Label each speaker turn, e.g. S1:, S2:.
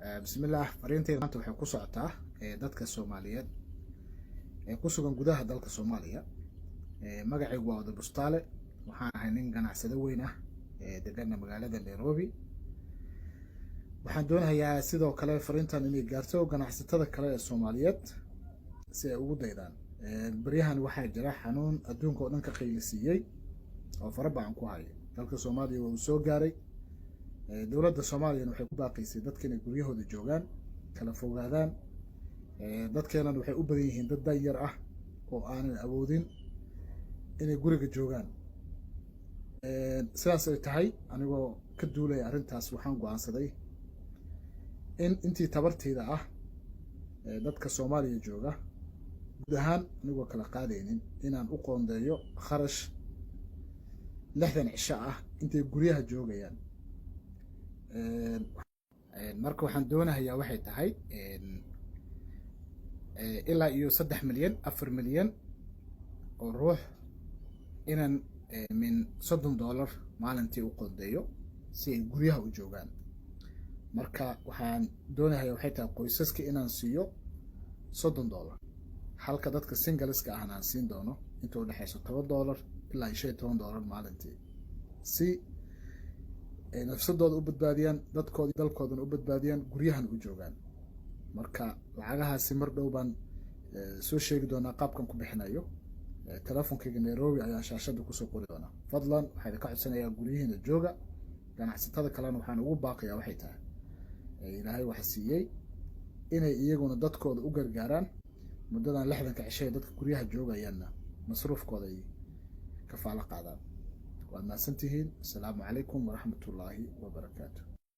S1: بسم الله فرينتي maanta waxay ku socotaa dadka Soomaaliyeed ee ku sugan gudaha dalka Soomaaliya magacaygu waa Wada Bustaale waxaan ahay nin ganacsade weyn ah degan magaalada Nairobi waxaan doonayaa sidoo kale fariintan inay gaarto ganacsatada kale ee Soomaaliyeed si ay ugu daydaan bariyahan waxaa jira xanuun adduunka oo dhan ka qiilisiiyay oo farabacan ku haya dalka Soomaaliya oo soo gaaray dawladda Soomaaliya waxay ku baaqaysay dadka inay guryahooda joogaan kala fogaadaan dadkeena waxay u badan yihiin dad danyar ah oo aanan awoodin inay guriga joogaan sidaas ay tahay anigoo ka duulay arintaas waxaan go'aansaday in intii tabartayda ah dadka Soomaaliya jooga guud ahaan anigoo kala qaadaynin inaan u qoondeeyo kharash 60 cisho ah intay guryaha joogayaan marka waxaan doonayaa waxay tahay ilaa iyo 3 milyan 4 milyan oo ruux inaan min $30 maalintii u qoondeeyo si ay guryaha u joogaan marka waxaan doonayaa waxay tahay qoysaska inaan siiyo $30 halka dadka singleska ah aan siin doono inta u dhaxayso $10 ilaa $15 maalintii si nafsadooda u badbaadiyaan dadkooda dalkoodana u badbaadiyaan guryahan u joogaan marka lacagahaasi mar dhow baan soo sheegi doonaa qaabkan ku bixinayo telefonkayga Nairobi ayaa shaashada ku soo qori doona fadlan waxaan ka codsanayaa guryihiina jooga ganacsatada kalena waxaan ugu baaqayaa waxay tahay ilaahay waxa siiyay inay iyaguna dadkooda u gargaaraan muddadan 60 cisho dadka guryaha joogayaana masruufkooda ay kafaala qaadaan وأنا سنتهين السلام عليكم ورحمة الله وبركاته.